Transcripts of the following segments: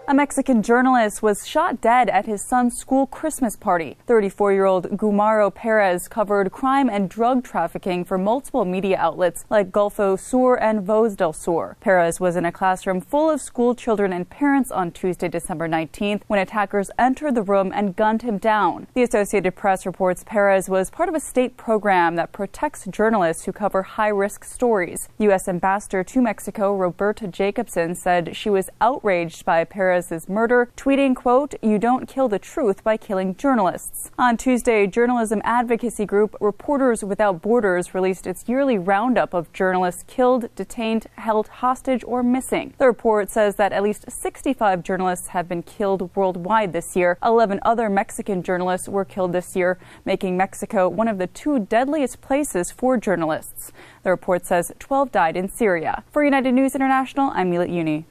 A Mexican journalist was shot dead at his son's school Christmas party. 34-year-old Gumaro Perez covered crime and drug trafficking for multiple media outlets like Golfo Sur and Voz del Sur. Perez was in a classroom full of school children and parents on Tuesday, December 19th, when attackers entered the room and gunned him down. The Associated Press reports Perez was part of a state program that protects journalists who cover high-risk stories. U.S. Ambassador to Mexico, Roberta Jacobson, said she was outraged by Perez's murder, tweeting, quote, "You don't kill the truth by killing journalists." On Tuesday, journalism advocacy group Reporters Without Borders released its yearly roundup of journalists killed, detained, held hostage, or missing. The report says that at least 65 journalists have been killed worldwide this year. 11 other Mexican journalists were killed this year, making Mexico one of the 2 deadliest places for journalists. The report says 12 died in Syria. For United News International, I'm Milet Uni.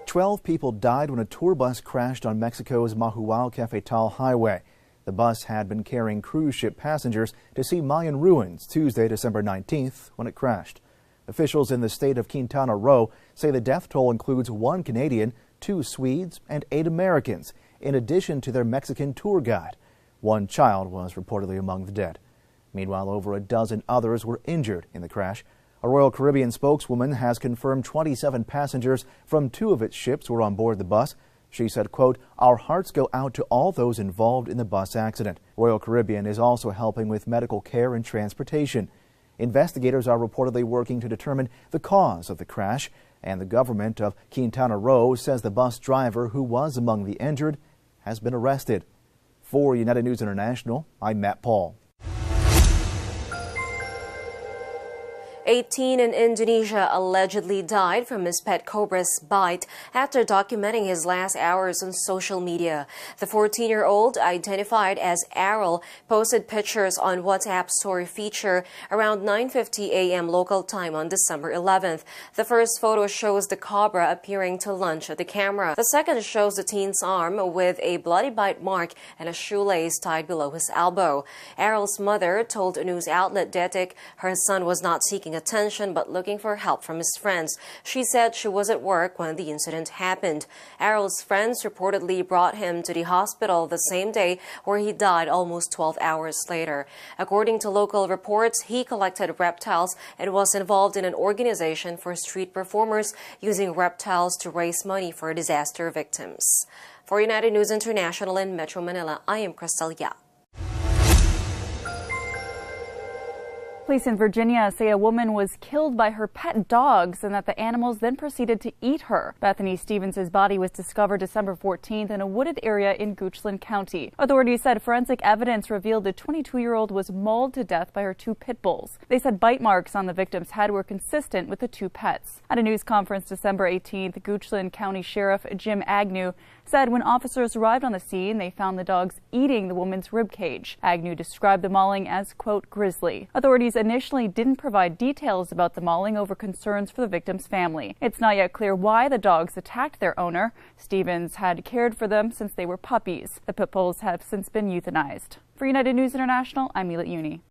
12 people died when a tour bus crashed on Mexico's Mahual-Cafetal highway. The bus had been carrying cruise ship passengers to see Mayan ruins Tuesday, December 19th, when it crashed. Officials in the state of Quintana Roo say the death toll includes 1 Canadian, 2 Swedes, and 8 Americans, in addition to their Mexican tour guide. 1 child was reportedly among the dead. Meanwhile, over a dozen others were injured in the crash. A Royal Caribbean spokeswoman has confirmed 27 passengers from 2 of its ships were on board the bus. She said, quote, "Our hearts go out to all those involved in the bus accident." Royal Caribbean is also helping with medical care and transportation. Investigators are reportedly working to determine the cause of the crash, and the government of Quintana Roo says the bus driver, who was among the injured, has been arrested. For United News International, I'm Matt Paul. 18 in Indonesia allegedly died from his pet cobra's bite after documenting his last hours on social media. The 14-year-old, identified as Errol, posted pictures on WhatsApp story feature around 9:50 a.m. local time on December 11th. The first photo shows the cobra appearing to lunge at the camera. The second shows the teen's arm with a bloody bite mark and a shoelace tied below his elbow. Errol's mother told a news outlet Detik her son was not seeking attention but looking for help from his friends. She said she was at work when the incident happened. Errol's friends reportedly brought him to the hospital the same day, where he died almost 12 hours later. According to local reports, he collected reptiles and was involved in an organization for street performers using reptiles to raise money for disaster victims. For United News International in Metro Manila, I am Crystal Yap. Police in Virginia say a woman was killed by her pet dogs and that the animals then proceeded to eat her. Bethany Stevens' body was discovered December 14th in a wooded area in Goochland County. Authorities said forensic evidence revealed the 22-year-old was mauled to death by her 2 pit bulls. They said bite marks on the victim's head were consistent with the 2 pets. At a news conference December 18th, Goochland County Sheriff Jim Agnew said when officers arrived on the scene, they found the dogs eating the woman's ribcage. Agnew described the mauling as, quote, grisly. Authorities initially didn't provide details about the mauling over concerns for the victim's family. It's not yet clear why the dogs attacked their owner. Stevens had cared for them since they were puppies. The pit bulls have since been euthanized. For United News International, I'm Milet Uni.